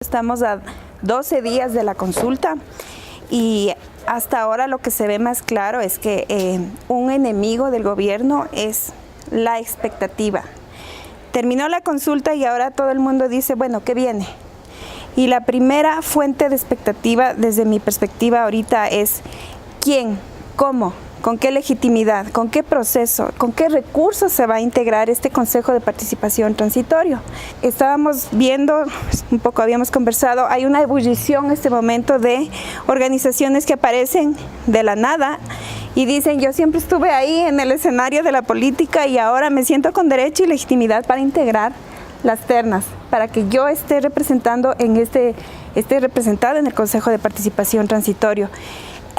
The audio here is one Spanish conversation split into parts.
Estamos a 12 días de la consulta y hasta ahora lo que se ve más claro es que un enemigo del gobierno es la expectativa. Terminó la consulta y ahora todo el mundo dice, bueno, ¿qué viene? Y la primera fuente de expectativa desde mi perspectiva ahorita es ¿quién? ¿Cómo? ¿Con qué legitimidad? ¿Con qué proceso? ¿Con qué recursos se va a integrar este Consejo de Participación Transitorio? Estábamos viendo, un poco habíamos conversado, hay una ebullición en este momento de organizaciones que aparecen de la nada y dicen, yo siempre estuve ahí en el escenario de la política y ahora me siento con derecho y legitimidad para integrar las ternas, para que yo esté representando esté representado en el Consejo de Participación Transitorio.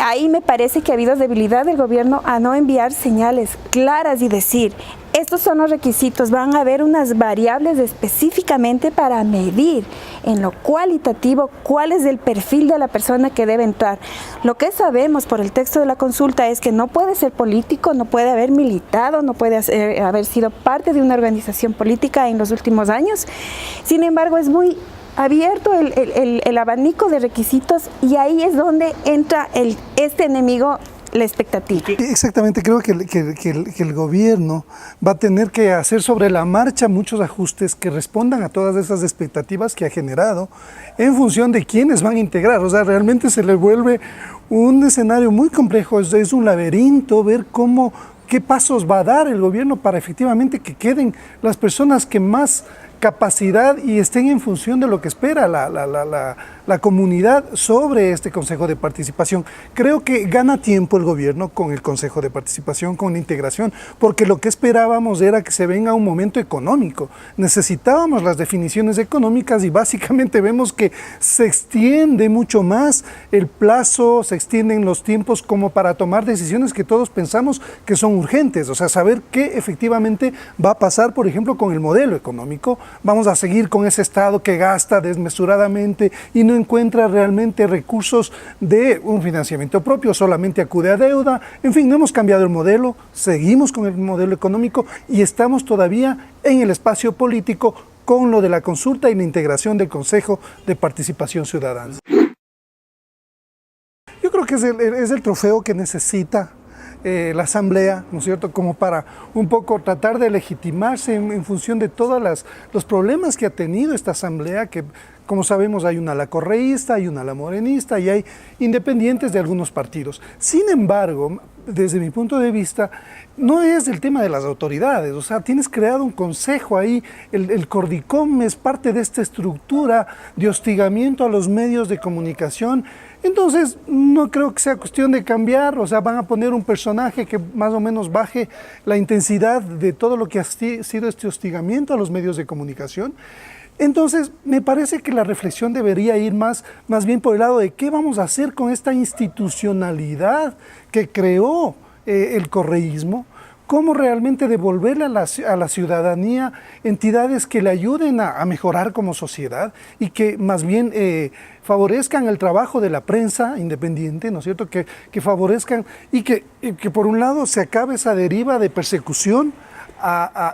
Ahí me parece que ha habido debilidad del gobierno a no enviar señales claras y decir, estos son los requisitos, van a haber unas variables específicamente para medir en lo cualitativo cuál es el perfil de la persona que debe entrar. Lo que sabemos por el texto de la consulta es que no puede ser político, no puede haber militado, no puede haber sido parte de una organización política en los últimos años. Sin embargo, es muy abierto el abanico de requisitos y ahí es donde entra este enemigo, la expectativa. Exactamente, creo que el gobierno va a tener que hacer sobre la marcha muchos ajustes que respondan a todas esas expectativas que ha generado en función de quiénes van a integrar. O sea, realmente se le vuelve un escenario muy complejo, es un laberinto ver qué pasos va a dar el gobierno para efectivamente que queden las personas que más capacidad y estén en función de lo que espera la comunidad sobre este Consejo de Participación. Creo que gana tiempo el gobierno con el Consejo de Participación, con la integración, porque lo que esperábamos era que se venga un momento económico. Necesitábamos las definiciones económicas y básicamente vemos que se extiende mucho más el plazo, se extienden los tiempos como para tomar decisiones que todos pensamos que son urgentes. O sea, saber qué efectivamente va a pasar, por ejemplo, con el modelo económico. Vamos a seguir con ese Estado que gasta desmesuradamente y no encuentra realmente recursos de un financiamiento propio, solamente acude a deuda. En fin, no hemos cambiado el modelo, seguimos con el modelo económico y estamos todavía en el espacio político con lo de la consulta y la integración del Consejo de Participación Ciudadana. Yo creo que es el trofeo que necesita la Asamblea, ¿no es cierto?, como para un poco tratar de legitimarse en función de todos los problemas que ha tenido esta Asamblea, que como sabemos hay una ala correísta, hay una ala morenista y hay independientes de algunos partidos. Sin embargo, desde mi punto de vista, no es el tema de las autoridades, o sea, tienes creado un consejo ahí, el Cordicom es parte de esta estructura de hostigamiento a los medios de comunicación. Entonces, no creo que sea cuestión de cambiar, o sea, van a poner un personaje que más o menos baje la intensidad de todo lo que ha sido este hostigamiento a los medios de comunicación. Entonces, me parece que la reflexión debería ir más bien por el lado de qué vamos a hacer con esta institucionalidad que creó el correísmo, cómo realmente devolverle a la ciudadanía entidades que le ayuden a mejorar como sociedad y que más bien favorezcan el trabajo de la prensa independiente, ¿no es cierto?, que favorezcan y que por un lado se acabe esa deriva de persecución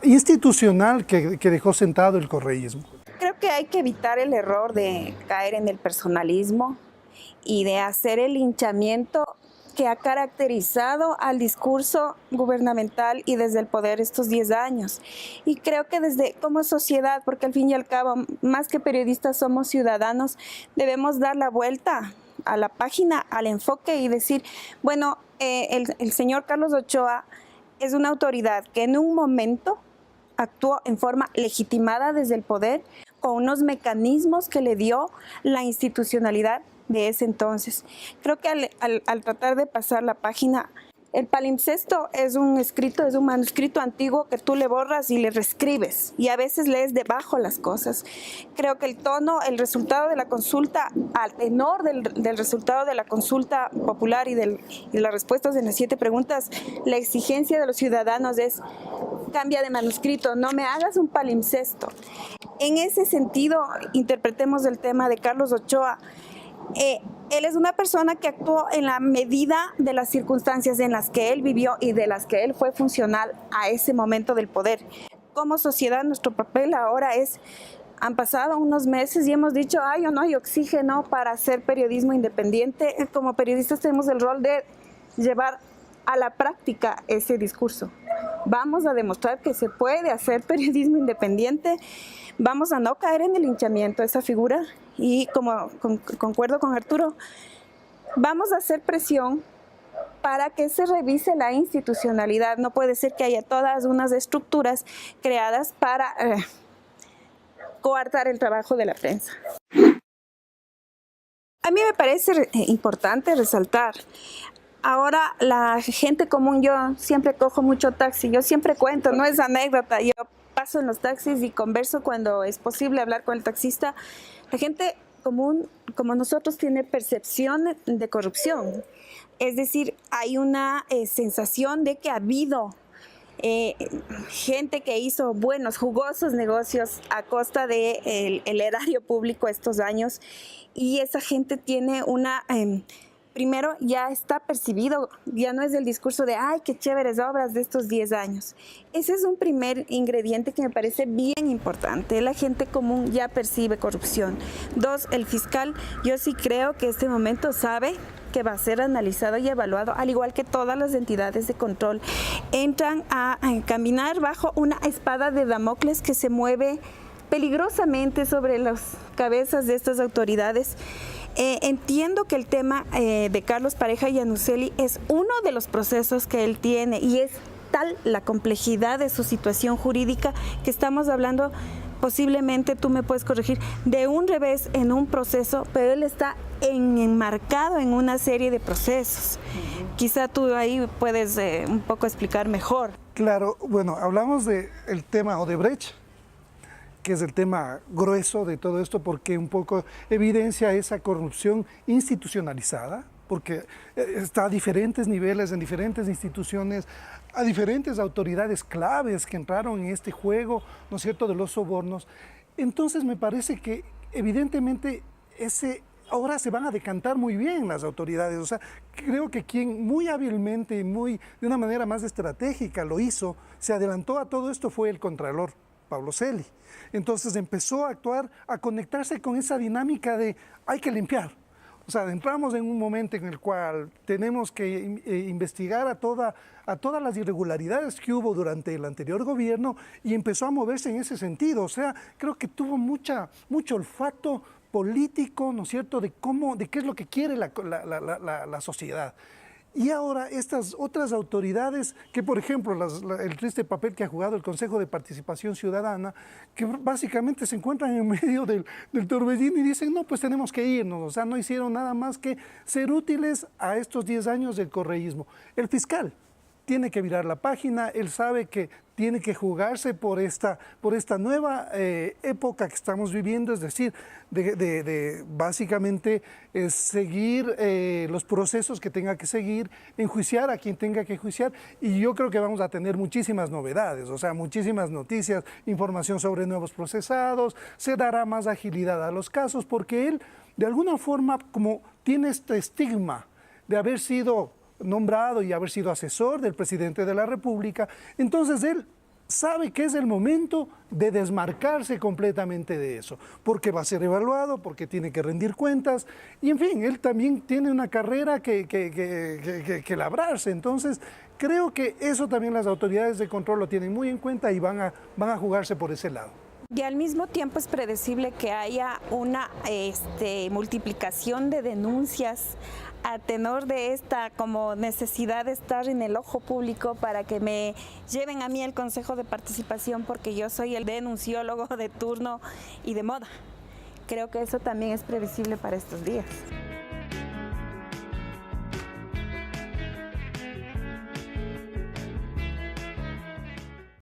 institucional que dejó sentado el correísmo. Creo que hay que evitar el error de caer en el personalismo y de hacer el linchamiento que ha caracterizado al discurso gubernamental y desde el poder estos 10 años. Y creo que como sociedad, porque al fin y al cabo, más que periodistas somos ciudadanos, debemos dar la vuelta a la página, al enfoque y decir, bueno, el señor Carlos Ochoa es una autoridad que en un momento actuó en forma legitimada desde el poder con unos mecanismos que le dio la institucionalidad de ese entonces. Creo que al tratar de pasar la página, el palimpsesto es un manuscrito antiguo que tú le borras y le reescribes y a veces lees debajo las cosas. Creo que el tono, el resultado de la consulta, al tenor del resultado de la consulta popular y de las respuestas en las 7 preguntas, la exigencia de los ciudadanos es cambia de manuscrito, no me hagas un palimpsesto. En ese sentido, interpretemos el tema de Carlos Ochoa. Él es una persona que actuó en la medida de las circunstancias en las que él vivió y de las que él fue funcional a ese momento del poder. Como sociedad, nuestro papel ahora es Han pasado unos meses y hemos dicho, ay, no hay oxígeno para hacer periodismo independiente. Como periodistas tenemos el rol de llevar a la práctica ese discurso. Vamos a demostrar que se puede hacer periodismo independiente, vamos a no caer en el linchamiento de esa figura y como concuerdo con Arturo, vamos a hacer presión para que se revise la institucionalidad. No puede ser que haya todas unas estructuras creadas para coartar el trabajo de la prensa. A mí me parece importante resaltar, ahora la gente común, yo siempre cojo mucho taxi, yo siempre cuento, no es anécdota, yo paso en los taxis y converso cuando es posible hablar con el taxista. La gente común, como nosotros, tiene percepción de corrupción, es decir, hay una sensación de que ha habido gente que hizo buenos, jugosos negocios a costa del erario público estos años, y esa gente tiene una, primero ya está percibido, ya no es el discurso de ay, qué chéveres obras de estos 10 años. Ese es un primer ingrediente que me parece bien importante. La gente común ya percibe corrupción. 2, el fiscal, yo sí creo que este momento sabe que va a ser analizado y evaluado, al igual que todas las entidades de control. Entran a caminar bajo una espada de Damocles que se mueve peligrosamente sobre las cabezas de estas autoridades. Entiendo que el tema de Carlos Pareja Yanuseli es uno de los procesos que él tiene, y es tal la complejidad de su situación jurídica que estamos hablando, posiblemente tú me puedes corregir, de un revés en un proceso, pero él está enmarcado en una serie de procesos. Quizá tú ahí puedes un poco explicar mejor. Claro, bueno, hablamos del tema Odebrecht, que es el tema grueso de todo esto, porque un poco evidencia esa corrupción institucionalizada, porque está a diferentes niveles, en diferentes instituciones, a diferentes autoridades claves que entraron en este juego, ¿no es cierto?, de los sobornos. Entonces me parece que evidentemente ahora se van a decantar muy bien las autoridades. O sea, creo que quien muy hábilmente y de una manera más estratégica lo hizo, se adelantó a todo esto, fue el Contralor Pablo Celi. Entonces empezó a actuar, a conectarse con esa dinámica de hay que limpiar. O sea, entramos en un momento en el cual tenemos que investigar a todas las irregularidades que hubo durante el anterior gobierno, y empezó a moverse en ese sentido. O sea, creo que tuvo mucho olfato político, ¿no es cierto?, de qué es lo que quiere la sociedad. Y ahora estas otras autoridades que, por ejemplo, el triste papel que ha jugado el Consejo de Participación Ciudadana, que básicamente se encuentran en medio del torbellino y dicen, no, pues tenemos que irnos. O sea, no hicieron nada más que ser útiles a estos 10 años del correísmo. El fiscal tiene que virar la página, él sabe que tiene que jugarse por esta nueva época que estamos viviendo, es decir, básicamente seguir los procesos que tenga que seguir, enjuiciar a quien tenga que enjuiciar, y yo creo que vamos a tener muchísimas novedades, o sea, muchísimas noticias, información sobre nuevos procesados, se dará más agilidad a los casos, porque él, de alguna forma, como tiene este estigma de haber sido nombrado y haber sido asesor del presidente de la República, entonces él sabe que es el momento de desmarcarse completamente de eso, porque va a ser evaluado, porque tiene que rendir cuentas, y en fin, él también tiene una carrera que labrarse. Entonces creo que eso también las autoridades de control lo tienen muy en cuenta y van a jugarse por ese lado. Y al mismo tiempo es predecible que haya una multiplicación de denuncias a tenor de esta como necesidad de estar en el ojo público para que me lleven a mí el Consejo de Participación, porque yo soy el denunciólogo de turno y de moda. Creo que eso también es previsible para estos días.